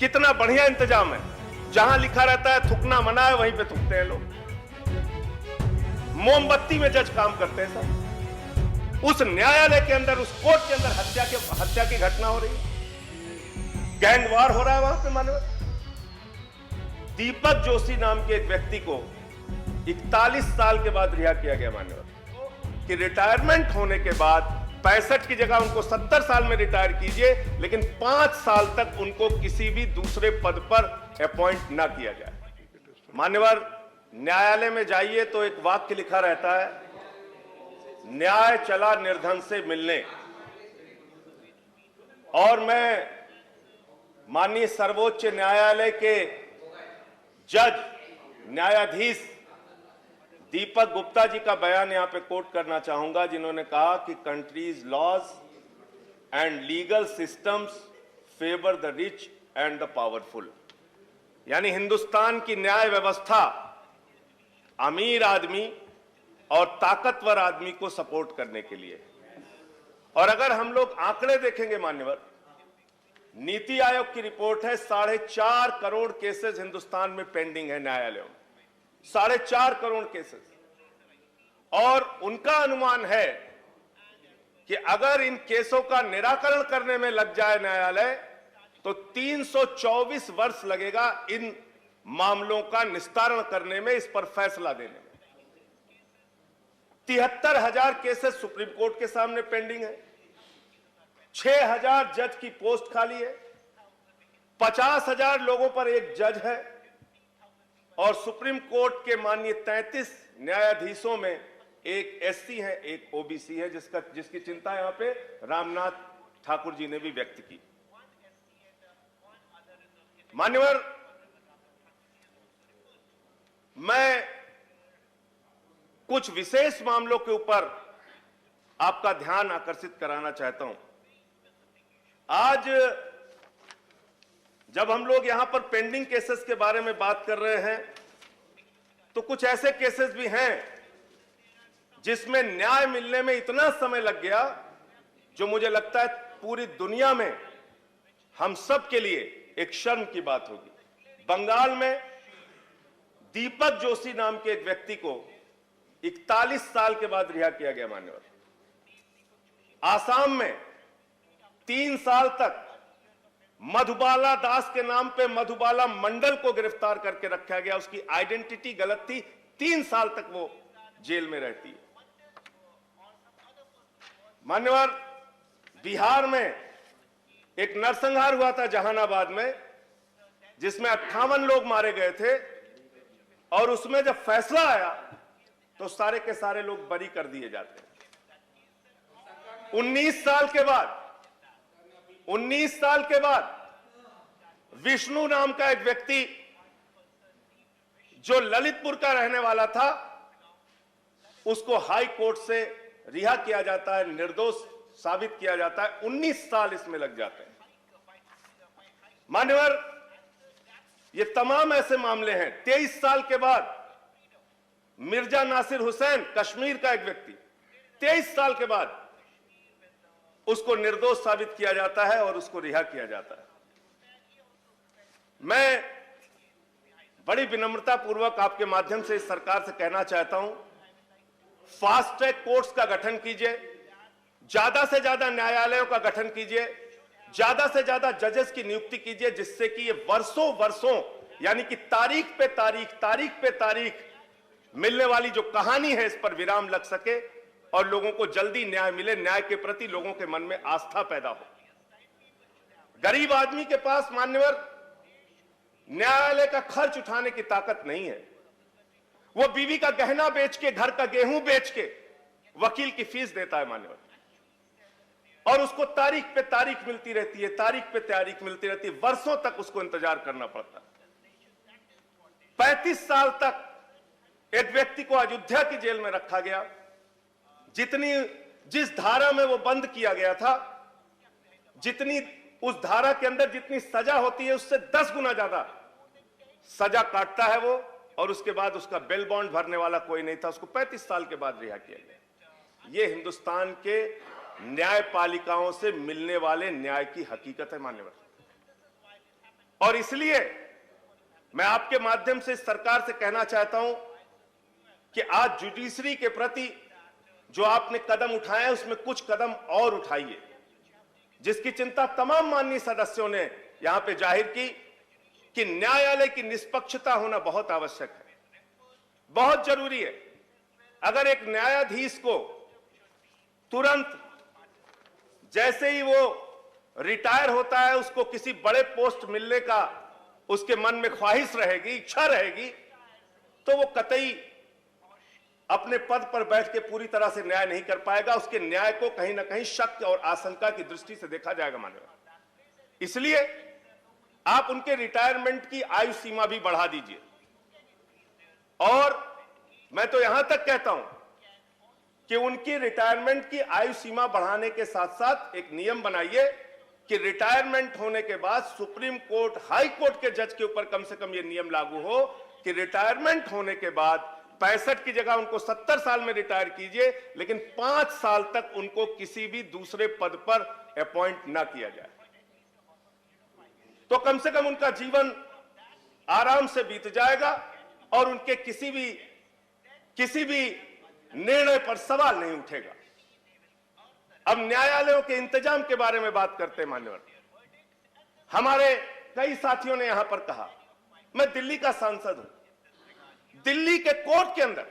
कितना बढ़िया इंतजाम है। जहां लिखा रहता है थूकना मना है, वहीं पे थूकते हैं लोग। मोमबत्ती में जज काम करते हैं सब। उस न्यायालय के अंदर, उस कोर्ट के अंदर हत्या की घटना हो रही है, गैंगवार हो रहा है वहां पे। मानव दीपक जोशी नाम के एक व्यक्ति को 41 साल के बाद रिहा किया गया। मान्यवर कि रिटायरमेंट होने के बाद 65 की जगह उनको 70 साल में रिटायर कीजिए, लेकिन 5 साल तक उनको किसी भी दूसरे पद पर अपॉइंट ना किया जाए। मान्यवर, न्यायालय में जाइए तो एक वाक्य लिखा रहता है, न्याय चला निर्धन से मिलने। और मैं माननीय सर्वोच्च न्यायालय के जज न्यायाधीश दीपक गुप्ता जी का बयान यहां पे कोट करना चाहूंगा, जिन्होंने कहा कि countries laws and legal systems favour the rich and the powerful. यानी हिंदुस्तान की न्याय व्यवस्था अमीर आदमी और ताकतवर आदमी को सपोर्ट करने के लिए। और अगर हम लोग आंकड़े देखेंगे मान्यवर, नीति आयोग की रिपोर्ट है 4.5 करोड़ केसेस हिंदुस्तान में पेंडिंग है न्यायालयों में, 4.5 करोड़ केसेस। और उनका अनुमान है कि अगर इन केसों का निराकरण करने में लग जाए न्यायालय, तो 324 वर्ष लगेगा इन मामलों का निस्तारण करने में, इस पर फैसला देने में। 73,000 केसेस सुप्रीम कोर्ट के सामने पेंडिंग है, 6,000 जज की पोस्ट खाली है, 50,000 लोगों पर एक जज है, और सुप्रीम कोर्ट के माननीय 33 न्यायाधीशों में एक एससी है, एक ओबीसी है, जिसकी चिंता यहां पे रामनाथ ठाकुर जी ने भी व्यक्त की। मान्यवर, मैं कुछ विशेष मामलों के ऊपर आपका ध्यान आकर्षित कराना चाहता हूं। आज जब हम लोग यहां पर पेंडिंग केसेस के बारे में बात कर रहे हैं, तो कुछ ऐसे केसेस भी हैं जिसमें न्याय मिलने में इतना समय लग गया, जो मुझे लगता है पूरी दुनिया में हम सब के लिए एक शर्म की बात होगी। बंगाल में दीपक जोशी नाम के एक व्यक्ति को 41 साल के बाद रिहा किया गया। मान्यवर, आसाम में 3 साल तक मधुबाला दास के नाम पे मधुबाला मंडल को गिरफ्तार करके रखा गया। उसकी आइडेंटिटी गलत थी, 3 साल तक वो जेल में रहती है। मान्यवर, बिहार में एक नरसंहार हुआ था जहानाबाद में, जिसमें 58 लोग मारे गए थे, और उसमें जब फैसला आया तो सारे के सारे लोग बरी कर दिए जाते हैं। 19 साल के बाद विष्णु नाम का एक व्यक्ति, जो ललितपुर का रहने वाला था, उसको हाई कोर्ट से रिहा किया जाता है, निर्दोष साबित किया जाता है। 19 साल इसमें लग जाते हैं। मान्यवर, ये तमाम ऐसे मामले हैं। 23 साल के बाद मिर्जा नासिर हुसैन, कश्मीर का एक व्यक्ति, 23 साल के बाद उसको निर्दोष साबित किया जाता है और उसको रिहा किया जाता है। मैं बड़ी विनम्रता पूर्वक आपके माध्यम से इस सरकार से कहना चाहता हूं, फास्ट ट्रैक कोर्ट्स का गठन कीजिए, ज्यादा से ज्यादा न्यायालयों का गठन कीजिए, ज्यादा से ज्यादा जजेस की नियुक्ति कीजिए, जिससे कि ये वर्षों यानी कि तारीख पे तारीख मिलने वाली जो कहानी है, इस पर विराम लग सके और लोगों को जल्दी न्याय मिले, न्याय के प्रति लोगों के मन में आस्था पैदा हो। गरीब आदमी के पास मान्यवर न्यायालय का खर्च उठाने की ताकत नहीं है। वो बीवी का गहना बेच के, घर का गेहूं बेच के वकील की फीस देता है मान्यवर, और उसको तारीख पे तारीख मिलती रहती है, वर्षों तक उसको इंतजार करना पड़ता है। 35 साल तक एक व्यक्ति को अयोध्या की जेल में रखा गया। जिस धारा में वो बंद किया गया था, जितनी उस धारा के अंदर जितनी सजा होती है, उससे 10 गुना ज्यादा सजा काटता है वो, और उसके बाद उसका बेल बॉन्ड भरने वाला कोई नहीं था। उसको 35 साल के बाद रिहा किया गया। ये हिंदुस्तान के न्यायपालिकाओं से मिलने वाले न्याय की हकीकत है मान्यवर। और इसलिए मैं आपके माध्यम से सरकार से कहना चाहता हूं कि आज जुडिशरी के प्रति जो आपने कदम उठाए हैं उसमें कुछ कदम और उठाइए, जिसकी चिंता तमाम माननीय सदस्यों ने यहां पे जाहिर की कि न्यायालय की निष्पक्षता होना बहुत आवश्यक है, बहुत जरूरी है। अगर एक न्यायाधीश को तुरंत जैसे ही वो रिटायर होता है उसको किसी बड़े पोस्ट मिलने का उसके मन में ख्वाहिश रहेगी, इच्छा रहेगी, तो वो कतई अपने पद पर बैठ के पूरी तरह से न्याय नहीं कर पाएगा। उसके न्याय को कहीं ना कहीं शक और आशंका की दृष्टि से देखा जाएगा माननीय। इसलिए आप उनके रिटायरमेंट की आयु सीमा भी बढ़ा दीजिए। और मैं तो यहां तक कहता हूं कि उनकी रिटायरमेंट की आयु सीमा बढ़ाने के साथ साथ एक नियम बनाइए कि रिटायरमेंट होने के बाद सुप्रीम कोर्ट, हाई कोर्ट के जज के ऊपर कम से कम यह नियम लागू हो कि रिटायरमेंट होने के बाद 65 की जगह उनको 70 साल में रिटायर कीजिए, लेकिन 5 साल तक उनको किसी भी दूसरे पद पर अपॉइंट ना किया जाए, तो कम से कम उनका जीवन आराम से बीत जाएगा और उनके किसी भी निर्णय पर सवाल नहीं उठेगा। अब न्यायालयों के इंतजाम के बारे में बात करते हैं मान्यवर। हमारे कई साथियों ने यहां पर कहा, मैं दिल्ली का सांसद हूं। दिल्ली के कोर्ट के अंदर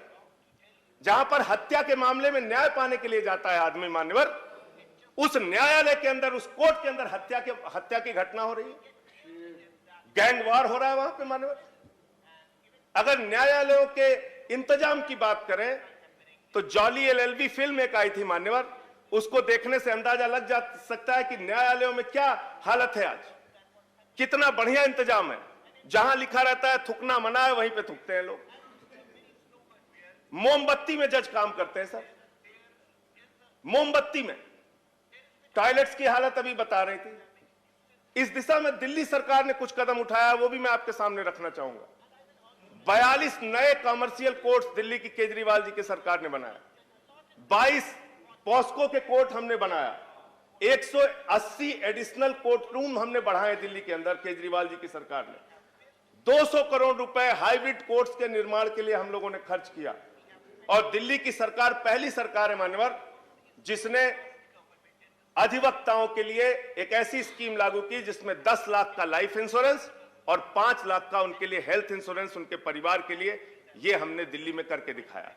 जहां पर हत्या के मामले में न्याय पाने के लिए जाता है आदमी मान्यवर, उस न्यायालय के अंदर, उस कोर्ट के अंदर हत्या की घटना हो रही है, गैंग वार हो रहा है वहां पे मान्यवर। अगर न्यायालयों के इंतजाम की बात करें तो जॉली एलएलबी फिल्म एक आई थी मान्यवर, उसको देखने से अंदाजा लग जा सकता है कि न्यायालयों में क्या हालत है आज, कितना बढ़िया इंतजाम है। जहां लिखा रहता है थूकना मना है वहीं पे थूकते हैं लोग। मोमबत्ती में जज काम करते हैं सर, मोमबत्ती में। टॉयलेट्स की हालत अभी बता रही थी। इस दिशा में दिल्ली सरकार ने कुछ कदम उठाया, वो भी मैं आपके सामने रखना चाहूंगा। 42 नए कॉमर्शियल कोर्ट्स दिल्ली की केजरीवाल जी की सरकार ने बनाया, 22 पॉस्को के कोर्ट हमने बनाया, 180 एडिशनल कोर्ट रूम हमने बढ़ाए दिल्ली के अंदर केजरीवाल जी की सरकार ने। 200 करोड़ रुपए हाइब्रिड कोर्ट्स के निर्माण के लिए हम लोगों ने खर्च किया। और दिल्ली की सरकार पहली सरकार है मान्यवर जिसने अधिवक्ताओं के लिए एक ऐसी स्कीम लागू की जिसमें 10 लाख का लाइफ इंश्योरेंस और 5 लाख का उनके लिए हेल्थ इंश्योरेंस उनके परिवार के लिए, ये हमने दिल्ली में करके दिखाया।